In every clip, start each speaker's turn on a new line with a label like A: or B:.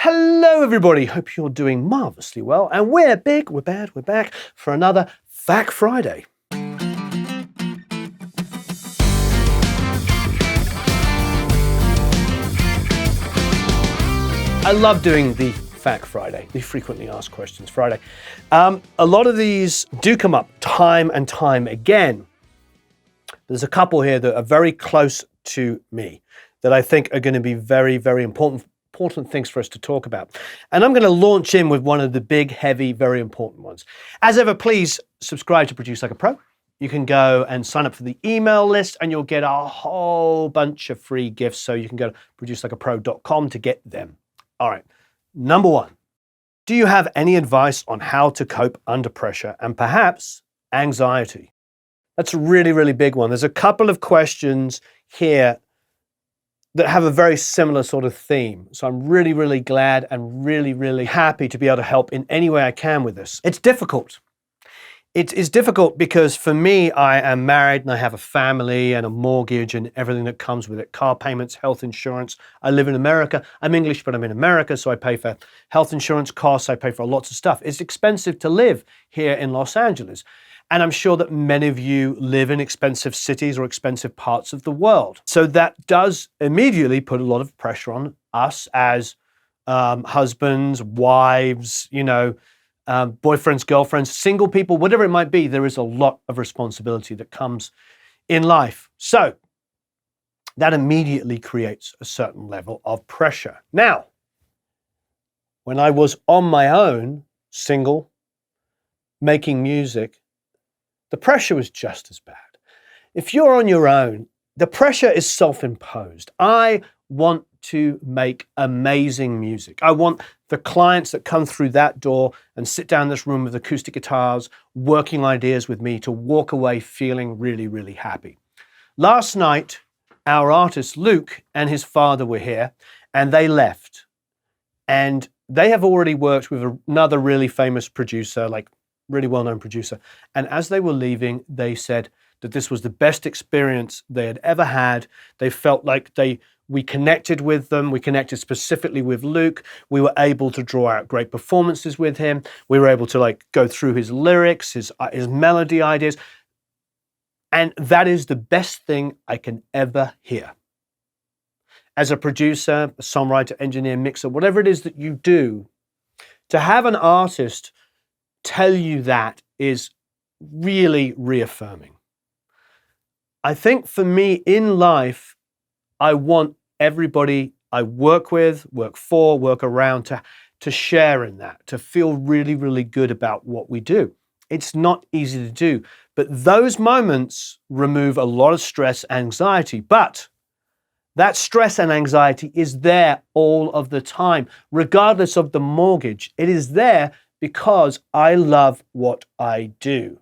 A: Hello everybody, hope you're doing marvellously well, and we're big, we're bad, we're back for another Fact Friday. I love doing the Fact Friday, the Frequently Asked Questions Friday. A lot of these do come up time and time again. There's a couple here that are very close to me that I think are going to be very, very important things for us to talk about. And I'm going to launch in with one of the big, heavy, very important ones. As ever, please subscribe to Produce Like a Pro. You can go and sign up for the email list and you'll get a whole bunch of free gifts. So you can go to producelikeapro.com to get them. All right, number one, do you have any advice on how to cope under pressure and perhaps anxiety? That's a really, really big one. There's a couple of questions here that have a very similar sort of theme. So I'm really, really glad and really, really happy to be able to help in any way I can with this. It's difficult. It is difficult because for me, I am married and I have a family and a mortgage and everything that comes with it. Car payments, health insurance. I live in America. I'm English, but I'm in America, so I pay for health insurance costs. I pay for lots of stuff. It's expensive to live here in Los Angeles. And I'm sure that many of you live in expensive cities or expensive parts of the world. So that does immediately put a lot of pressure on us as husbands, wives, boyfriends, girlfriends, single people, whatever it might be. There is a lot of responsibility that comes in life. So that immediately creates a certain level of pressure. Now, when I was on my own, single, making music, the pressure was just as bad. If you're on your own, the pressure is self-imposed. I want to make amazing music. I want the clients that come through that door and sit down in this room with acoustic guitars, working ideas with me to walk away feeling really, really happy. Last night, our artist Luke and his father were here and they left. And they have already worked with another really famous producer, really well-known producer. And as they were leaving, they said that this was the best experience they had ever had. They felt like we connected with them. We connected specifically with Luke. We were able to draw out great performances with him. We were able to go through his lyrics, his melody ideas. And that is the best thing I can ever hear. As a producer, a songwriter, engineer, mixer, whatever it is that you do, to have an artist tell you that is really reaffirming. I think for me in life, I want everybody I work with, work for, work around to share in that, to feel really, really good about what we do. It's not easy to do, but those moments remove a lot of stress and anxiety. But that stress and anxiety is there all of the time, regardless of the mortgage. It is there because I love what I do.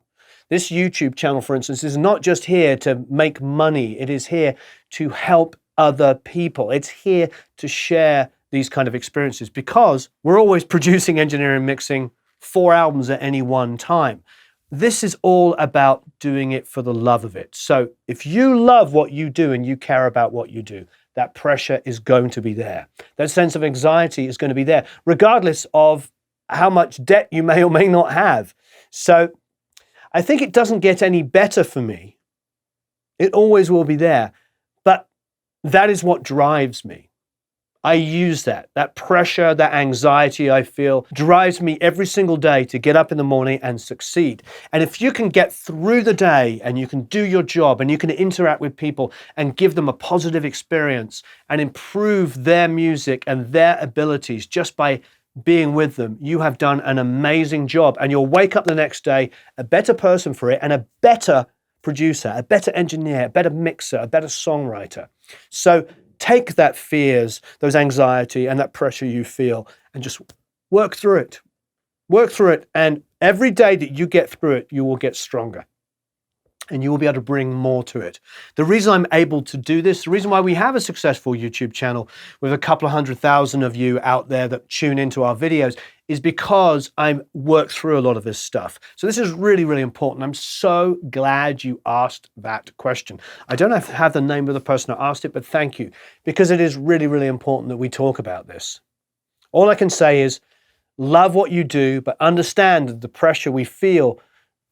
A: This YouTube channel, for instance, is not just here to make money. It is here to help other people. It's here to share these kind of experiences because we're always producing, engineering, mixing 4 albums at any one time. This is all about doing it for the love of it. So if you love what you do and you care about what you do, that pressure is going to be there. That sense of anxiety is going to be there, regardless of how much debt you may or may not have. So I think it doesn't get any better for me. It always will be there. But that is what drives me. I use that pressure, that anxiety I feel drives me every single day to get up in the morning and succeed. And if you can get through the day and you can do your job and you can interact with people and give them a positive experience and improve their music and their abilities just by being with them, you have done an amazing job and you'll wake up the next day a better person for it and a better producer, a better engineer, a better mixer, a better songwriter. So take that fears, those anxiety and that pressure you feel and just work through it. Work through it, and every day that you get through it, you will get stronger. And you will be able to bring more to it. The reason I'm able to do this, the reason why we have a successful YouTube channel with a couple of 100,000 of you out there that tune into our videos is because I work through a lot of this stuff. So this is really, really important. I'm so glad you asked that question. I don't have the name of the person that asked it, but thank you, because it is really, really important that we talk about this. All I can say is love what you do, but understand the pressure we feel.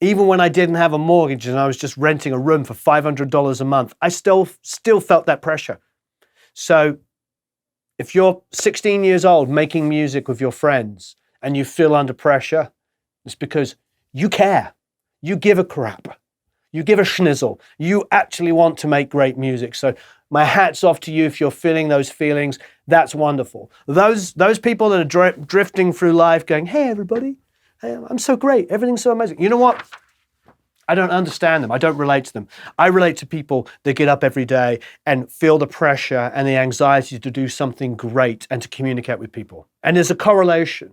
A: Even when I didn't have a mortgage and I was just renting a room for $500 a month, I still felt that pressure. So if you're 16 years old making music with your friends and you feel under pressure, it's because you care. You give a crap. You give a schnizzle. You actually want to make great music. So my hat's off to you if you're feeling those feelings. That's wonderful. Those people that are drifting through life going, hey, everybody, hey, I'm so great. Everything's so amazing. You know what? I don't understand them. I don't relate to them. I relate to people that get up every day and feel the pressure and the anxiety to do something great and to communicate with people. And there's a correlation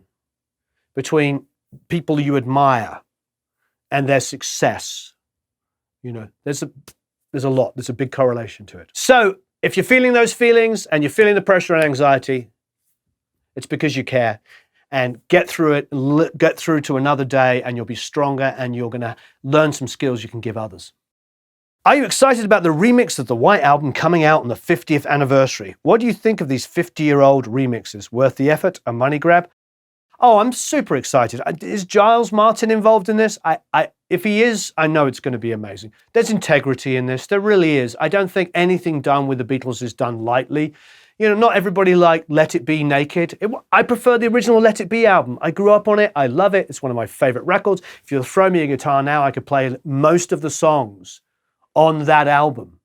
A: between people you admire and their success. You know, there's a big correlation to it. So if you're feeling those feelings and you're feeling the pressure and anxiety, it's because you care. And get through it, get through to another day, and you'll be stronger and you're gonna learn some skills you can give others. Are you excited about the remix of the White Album coming out on the 50th anniversary? What do you think of these 50-year-old remixes? Worth the effort? A money grab? Oh, I'm super excited. Is Giles Martin involved in this? If he is, I know it's going to be amazing. There's integrity in this. There really is. I don't think anything done with the Beatles is done lightly. You know, not everybody liked Let It Be Naked. I prefer the original Let It Be album. I grew up on it. I love it. It's one of my favorite records. If you'll throw me a guitar now, I could play most of the songs on that album.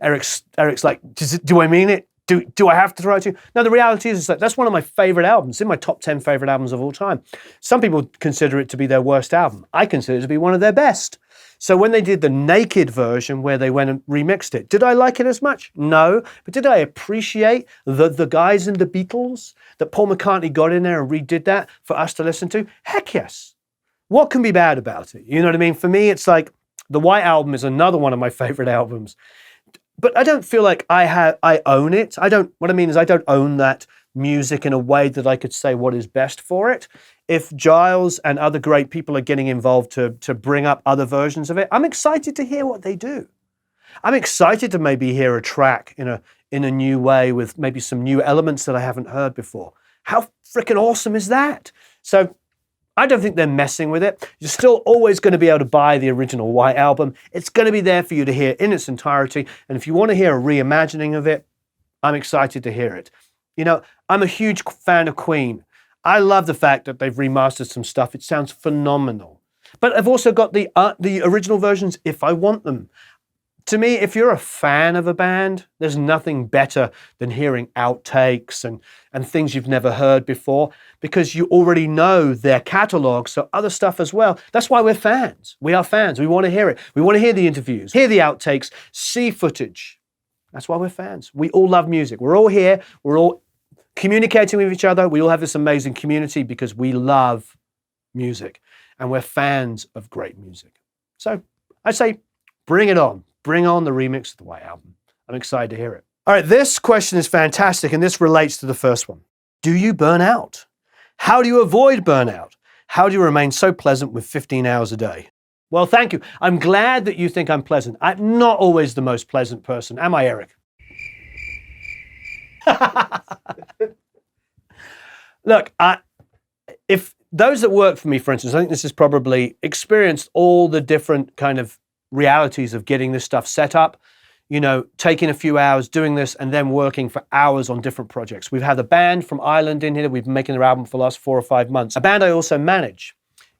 A: Eric's like, do I mean it? Do I have to throw it to you? No, the reality is that that's one of my favorite albums. It's in my top 10 favorite albums of all time. Some people consider it to be their worst album. I consider it to be one of their best. So when they did the naked version where they went and remixed it, did I like it as much? No. But did I appreciate the guys in the Beatles that Paul McCartney got in there and redid that for us to listen to? Heck yes. What can be bad about it? You know what I mean? For me, it's like the White Album is another one of my favorite albums. But I don't feel like I own it. What I mean is I don't own that music in a way that I could say what is best for it. If Giles and other great people are getting involved to bring up other versions of it, I'm excited to hear what they do. I'm excited to maybe hear a track in a new way with maybe some new elements that I haven't heard before. How freaking awesome is that? So I don't think they're messing with it. You're still always going to be able to buy the original White Album. It's going to be there for you to hear in its entirety. And if you want to hear a reimagining of it, I'm excited to hear it. You know, I'm a huge fan of Queen. I love the fact that they've remastered some stuff. It sounds phenomenal. But I've also got the original versions if I want them. To me, if you're a fan of a band, there's nothing better than hearing outtakes and things you've never heard before because you already know their catalog, so other stuff as well. That's why we're fans. We are fans. We want to hear it. We want to hear the interviews, hear the outtakes, see footage. That's why we're fans. We all love music. We're all here. We're all communicating with each other. We all have this amazing community because we love music and we're fans of great music. So I say, bring it on. Bring on the remix of the White Album. I'm excited to hear it. All right, this question is fantastic, and this relates to the first one. Do you burn out? How do you avoid burnout? How do you remain so pleasant with 15 hours a day? Well, thank you. I'm glad that you think I'm pleasant. I'm not always the most pleasant person, am I, Eric? Look, if those that work for me, for instance, I think this is probably experienced all the different kind of realities of getting this stuff set up, you know, taking a few hours doing this and then working for hours on different projects. We've had a band from Ireland in here. We've been making their album for the last 4 or 5 months. A band I also manage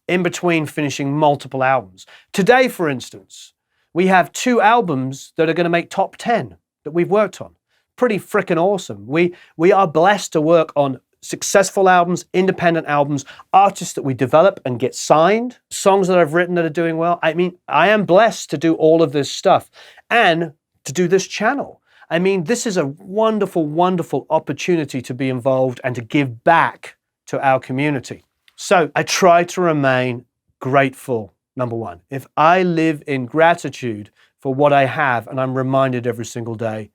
A: in between finishing multiple albums. Today, for instance, we have 2 albums that are going to make top 10 that we've worked on. Pretty freaking awesome. We are blessed to work on successful albums, independent albums, artists that we develop and get signed, songs that I've written that are doing well. I mean, I am blessed to do all of this stuff and to do this channel. I mean, this is a wonderful, wonderful opportunity to be involved and to give back to our community. So I try to remain grateful, number one. If I live in gratitude for what I have and I'm reminded every single day,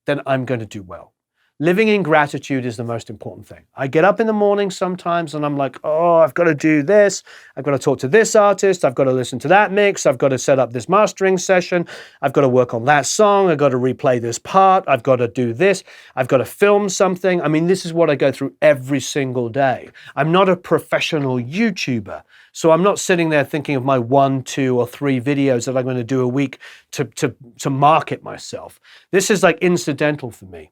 A: then I'm going to do well. Living in gratitude is the most important thing. I get up in the morning sometimes and I'm like, oh, I've got to do this. I've got to talk to this artist. I've got to listen to that mix. I've got to set up this mastering session. I've got to work on that song. I've got to replay this part. I've got to do this. I've got to film something. I mean, this is what I go through every single day. I'm not a professional YouTuber. So I'm not sitting there thinking of my 1, 2, or 3 videos that I'm going to do a week to market myself. This is like incidental for me.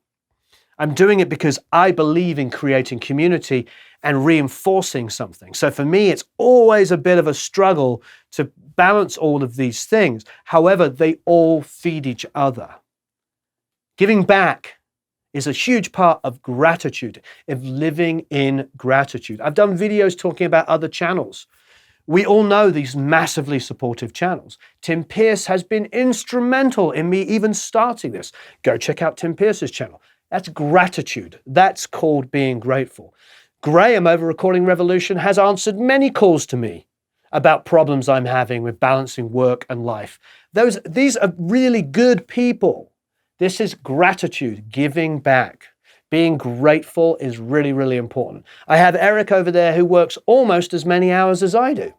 A: I'm doing it because I believe in creating community and reinforcing something. So for me, it's always a bit of a struggle to balance all of these things. However, they all feed each other. Giving back is a huge part of gratitude, of living in gratitude. I've done videos talking about other channels. We all know these massively supportive channels. Tim Pierce has been instrumental in me even starting this. Go check out Tim Pierce's channel. That's gratitude. That's called being grateful. Graham over Recording Revolution has answered many calls to me about problems I'm having with balancing work and life. These are really good people. This is gratitude, giving back. Being grateful is really, really important. I have Eric over there who works almost as many hours as I do.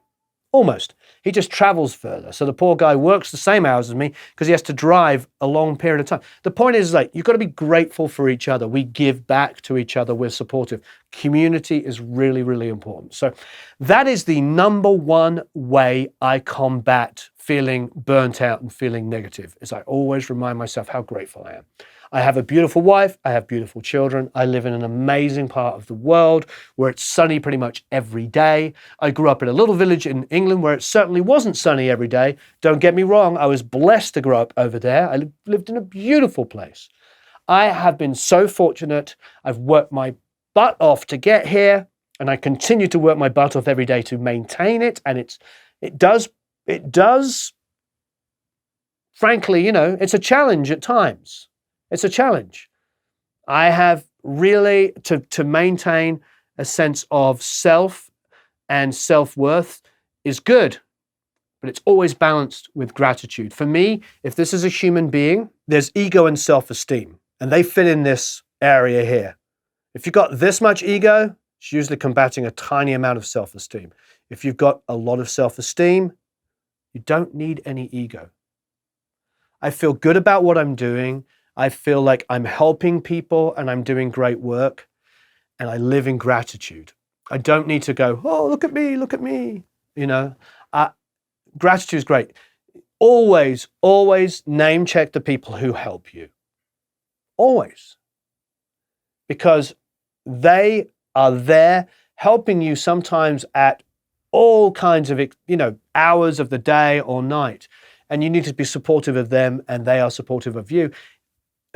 A: Almost. He just travels further. So the poor guy works the same hours as me because he has to drive a long period of time. The point is, like, you've got to be grateful for each other. We give back to each other. We're supportive. Community is really, really important. So that is the number one way I combat feeling burnt out and feeling negative, is I always remind myself how grateful I am. I have a beautiful wife. I have beautiful children. I live in an amazing part of the world where it's sunny pretty much every day. I grew up in a little village in England where it certainly wasn't sunny every day. Don't get me wrong. I was blessed to grow up over there. I lived in a beautiful place. I have been so fortunate. I've worked my butt off to get here, and I continue to work my butt off every day to maintain it. And it does, frankly, it's a challenge at times. It's a challenge. I have really to maintain a sense of self and self-worth is good, but it's always balanced with gratitude. For me, if this is a human being, there's ego and self-esteem, and they fit in this area here. If you've got this much ego, it's usually combating a tiny amount of self-esteem. If you've got a lot of self-esteem, you don't need any ego. I feel good about what I'm doing. I feel like I'm helping people and I'm doing great work, and I live in gratitude. I don't need to go, oh, look at me, look at me. Gratitude is great. Always, always name check the people who help you. Always. Because they are there helping you sometimes at all kinds of, hours of the day or night. And you need to be supportive of them, and they are supportive of you.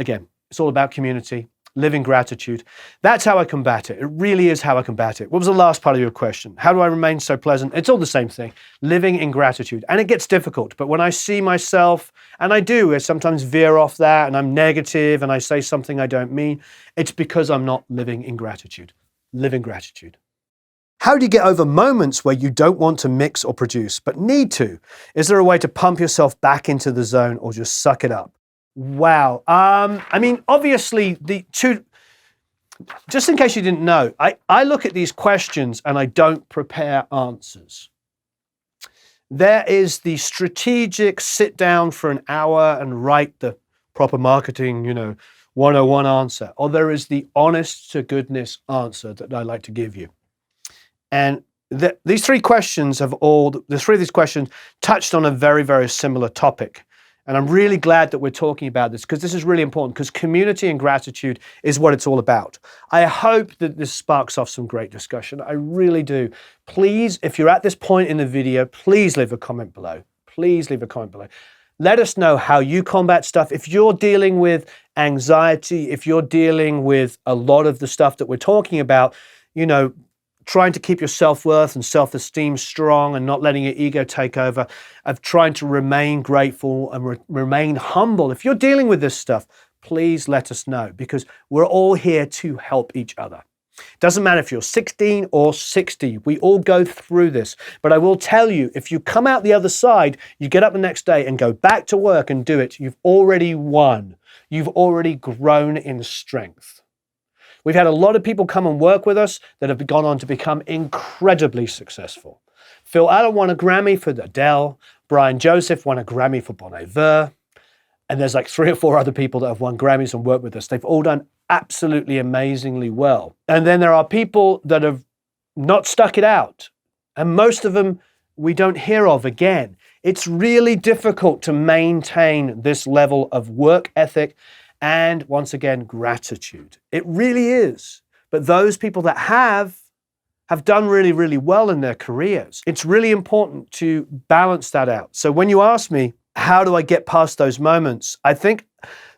A: Again, it's all about community, living gratitude. That's how I combat it. It really is how I combat it. What was the last part of your question? How do I remain so pleasant? It's all the same thing, living in gratitude. And it gets difficult, but when I see myself, and I do, I sometimes veer off that and I'm negative and I say something I don't mean, it's because I'm not living in gratitude. Live in gratitude. How do you get over moments where you don't want to mix or produce, but need to? Is there a way to pump yourself back into the zone or just suck it up? Wow. Obviously, just in case you didn't know, I look at these questions and I don't prepare answers. There is the strategic sit down for an hour and write the proper marketing, 101 answer, or there is the honest to goodness answer that I like to give you. And these three questions touched on a very, very similar topic. And I'm really glad that we're talking about this, because this is really important, because community and gratitude is what it's all about. I hope that this sparks off some great discussion. I really do. Please, if you're at this point in the video, please leave a comment below. Please leave a comment below. Let us know how you combat stuff. If you're dealing with anxiety, if you're dealing with a lot of the stuff that we're talking about, trying to keep your self-worth and self-esteem strong and not letting your ego take over, of trying to remain grateful and remain humble. If you're dealing with this stuff, please let us know, because we're all here to help each other. Doesn't matter if you're 16 or 60, we all go through this. But I will tell you, if you come out the other side, you get up the next day and go back to work and do it, you've already won. You've already grown in strength. We've had a lot of people come and work with us that have gone on to become incredibly successful. Phil Allen won a Grammy for Adele. Brian Joseph won a Grammy for Bon Iver. And there's like 3 or 4 other people that have won Grammys and worked with us. They've all done absolutely amazingly well. And then there are people that have not stuck it out. And most of them we don't hear of again. It's really difficult to maintain this level of work ethic and, once again, gratitude. It really is. But those people that have done really, really well in their careers. It's really important to balance that out. So when you ask me, how do I get past those moments? I think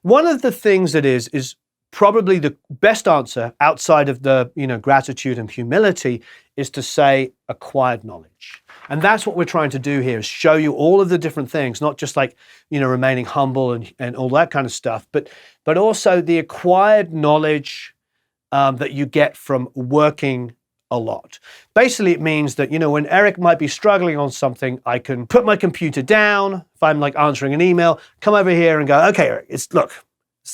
A: one of the things that is probably the best answer outside of the, gratitude and humility is to say acquired knowledge. And that's what we're trying to do here, is show you all of the different things, not just like, remaining humble and all that kind of stuff, but also the acquired knowledge that you get from working a lot. Basically, it means that, when Eric might be struggling on something, I can put my computer down. If I'm like answering an email, come over here and go, okay, Eric, it's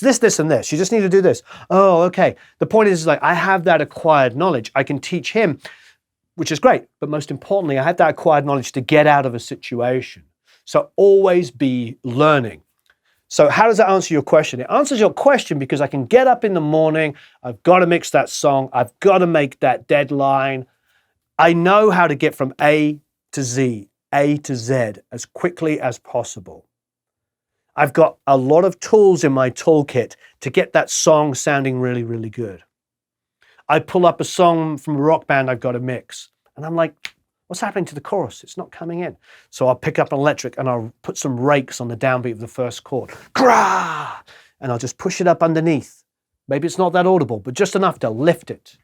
A: this, and this. You just need to do this. Oh, okay. The point is like, I have that acquired knowledge. I can teach him, which is great. But most importantly, I have that acquired knowledge to get out of a situation. So always be learning. So how does that answer your question? It answers your question because I can get up in the morning, I've got to mix that song, I've got to make that deadline. I know how to get from A to Z, A to Z as quickly as possible. I've got a lot of tools in my toolkit to get that song sounding really, really good. I pull up a song from a rock band I've got to mix, and I'm like, what's happening to the chorus? It's not coming in. So I'll pick up an electric and I'll put some rakes on the downbeat of the first chord. Grah! And I'll just push it up underneath. Maybe it's not that audible, but just enough to lift it.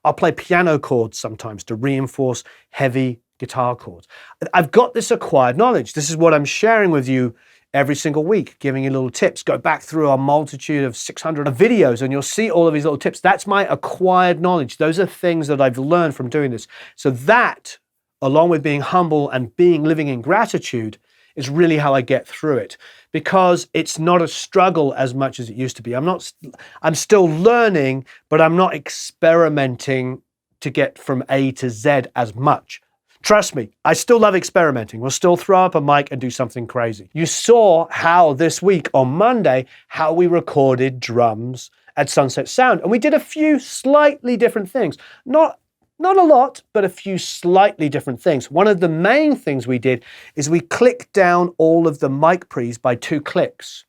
A: I'll play piano chords sometimes to reinforce heavy guitar chords. I've got this acquired knowledge. This is what I'm sharing with you every single week, giving you little tips. Go back through our multitude of 600 videos and you'll see all of these little tips. That's my acquired knowledge. Those are things that I've learned from doing this. So that, along with being humble and living in gratitude, is really how I get through it, because it's not a struggle as much as it used to be. I'm still learning, but I'm not experimenting to get from A to Z as much. Trust me, I still love experimenting. We'll still throw up a mic and do something crazy. You saw how this week on Monday, how we recorded drums at Sunset Sound. And we did a few slightly different things. Not a lot, but a few slightly different things. One of the main things we did is we clicked down all of the mic pre's by 2 clicks.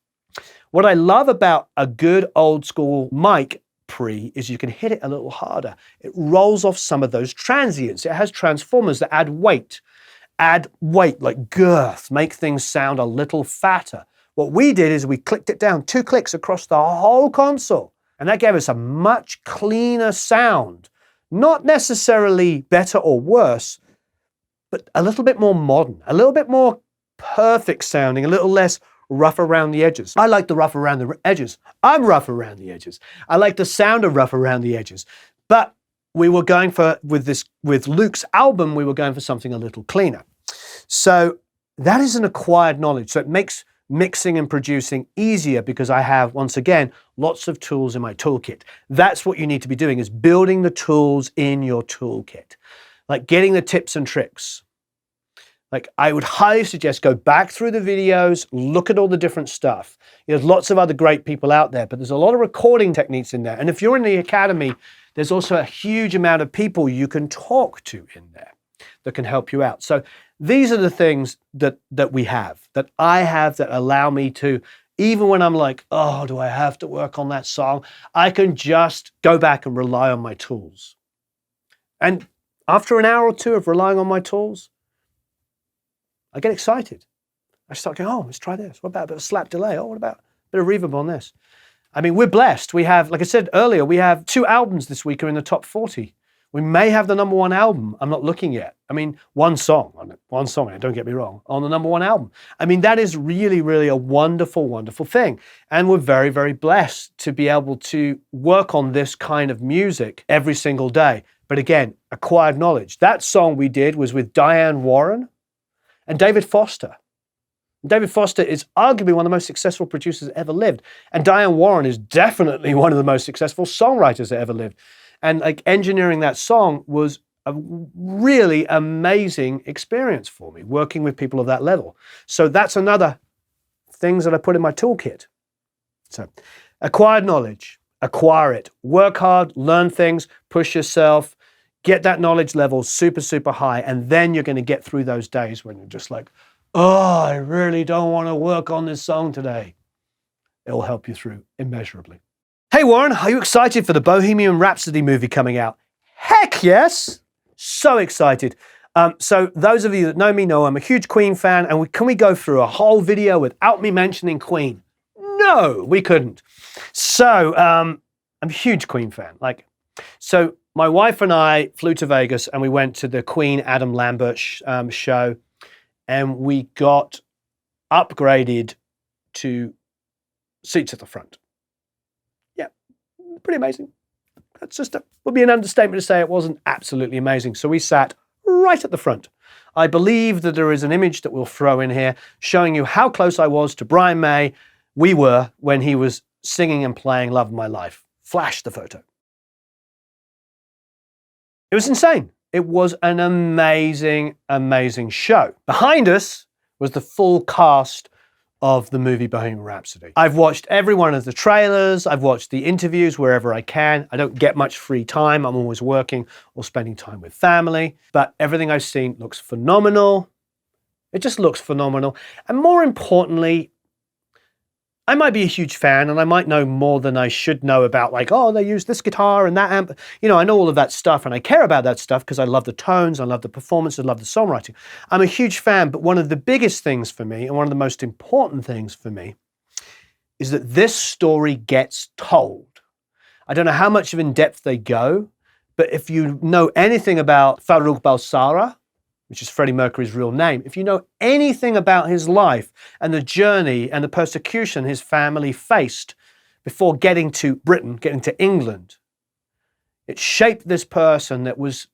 A: What I love about a good old school mic pre is you can hit it a little harder. It rolls off some of those transients. It has transformers that add weight like girth, make things sound a little fatter. What we did is we clicked it down 2 clicks across the whole console, and that gave us a much cleaner sound. Not necessarily better or worse, but a little bit more modern, a little bit more perfect sounding, a little less rough around the edges. I like the rough around the edges. I'm rough around the edges. I like the sound of rough around the edges. But we were going with Luke's album, we were going for something a little cleaner. So that is an acquired knowledge. So it makes mixing and producing easier because I have, once again, lots of tools in my toolkit. That's what you need to be doing, is building the tools in your toolkit, like getting the tips and tricks. Like, I would highly suggest go back through the videos, look at all the different stuff. There's lots of other great people out there, but there's a lot of recording techniques in there. And if you're in the academy, there's also a huge amount of people you can talk to in there that can help you out. So these are the things that we have, that I have, that allow me to, even when I'm like, oh, do I have to work on that song? I can just go back and rely on my tools. And after an hour or two of relying on my tools, I get excited. I start going, oh, let's try this. What about a bit of slap delay? Oh, what about a bit of reverb on this? I mean, we're blessed. We have, like I said earlier, we have 2 albums this week are in the top 40. We may have the #1 album. I'm not looking yet. I mean, one song, don't get me wrong, on the #1 album. I mean, that is really, really a wonderful, wonderful thing. And we're very, very blessed to be able to work on this kind of music every single day. But again, acquired knowledge. That song we did was with Diane Warren and David Foster. David Foster is arguably one of the most successful producers that ever lived. And Diane Warren is definitely one of the most successful songwriters that ever lived. And like engineering that song was a really amazing experience for me, working with people of that level. So that's another things that I put in my toolkit. So acquired knowledge, acquire it, work hard, learn things, push yourself, get that knowledge level super, super high. And then you're going to get through those days when you're just like, oh, I really don't want to work on this song today. It'll help you through immeasurably. Hey, Warren, are you excited for the Bohemian Rhapsody movie coming out? Heck yes! So excited. So those of you that know me know I'm a huge Queen fan, and can we go through a whole video without me mentioning Queen? No, we couldn't. So I'm a huge Queen fan. So my wife and I flew to Vegas and we went to the Queen Adam Lambert show, and we got upgraded to seats at the front. Yeah, pretty amazing. That's would be an understatement to say it wasn't absolutely amazing. So we sat right at the front. I believe that there is an image that we'll throw in here showing you how close I was to Brian May. We were when he was singing and playing Love of My Life. Flash the photo. It was insane. It was an amazing, amazing show. Behind us was the full cast of the movie Bohemian Rhapsody. I've watched every one of the trailers. I've watched the interviews wherever I can. I don't get much free time. I'm always working or spending time with family. But everything I've seen looks phenomenal. It just looks phenomenal. And more importantly, I might be a huge fan and I might know more than I should know about, like, oh, they use this guitar and that amp. You know, I know all of that stuff and I care about that stuff because I love the tones, I love the performance, I love the songwriting. I'm a huge fan, but one of the biggest things for me and one of the most important things for me is that this story gets told. I don't know how much of in depth they go, but if you know anything about Farrokh Balsara, which is Freddie Mercury's real name, if you know anything about his life and the journey and the persecution his family faced before getting to Britain, getting to England, it shaped this person that was,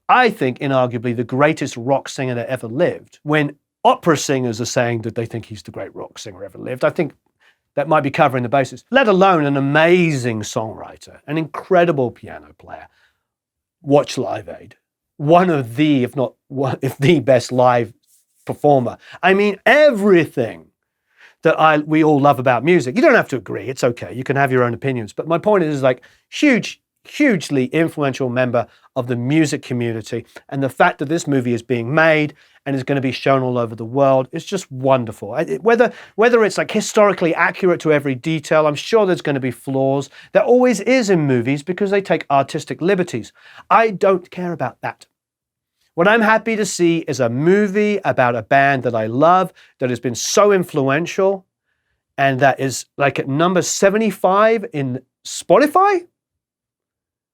A: I think, inarguably the greatest rock singer that ever lived. When opera singers are saying that they think he's the great rock singer ever lived, I think that might be covering the bases, let alone an amazing songwriter, an incredible piano player. Watch Live Aid. One of the, if not one, if the best live performer. I mean, everything that we all love about music. You don't have to agree. It's okay. You can have your own opinions. But my point is like hugely influential member of the music community. And the fact that this movie is being made and is going to be shown all over the world is just wonderful. Whether it's like historically accurate to every detail, I'm sure there's going to be flaws. There always is in movies because they take artistic liberties. I don't care about that. What I'm happy to see is a movie about a band that I love, that has been so influential, and that is like at number 75 in Spotify.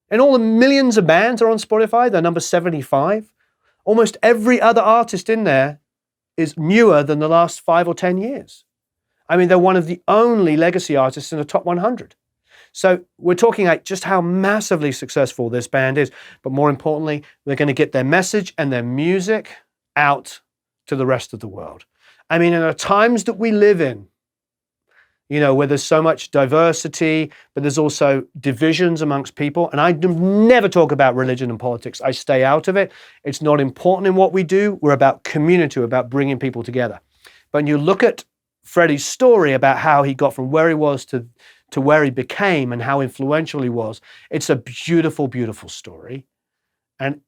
A: And all the millions of bands are on Spotify, they're number 75. Almost every other artist in there is newer than the last 5 or 10 years. I mean, they're one of the only legacy artists in the top 100. So we're talking like just how massively successful this band is. But more importantly, they're going to get their message and their music out to the rest of the world. I mean, in the times that we live in, you know, where there's so much diversity, but there's also divisions amongst people. And I never talk about religion and politics. I stay out of it. It's not important in what we do. We're about community, we're about bringing people together. But when you look at Freddie's story about how he got from where he was to where he became and how influential he was, it's a beautiful, beautiful story. And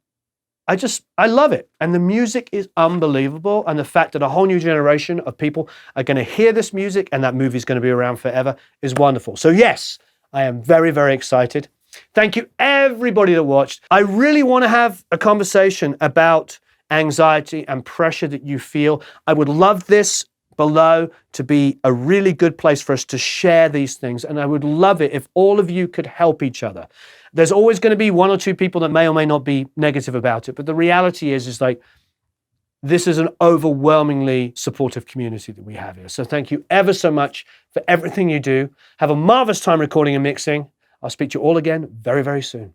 A: I love it. And the music is unbelievable. And the fact that a whole new generation of people are going to hear this music and that movie is going to be around forever is wonderful. So yes, I am very, very excited. Thank you everybody that watched. I really want to have a conversation about anxiety and pressure that you feel. I would love this below to be a really good place for us to share these things. And I would love it if all of you could help each other. There's always going to be one or two people that may or may not be negative about it. But the reality is like, this is an overwhelmingly supportive community that we have here. So thank you ever so much for everything you do. Have a marvelous time recording and mixing. I'll speak to you all again very, very soon.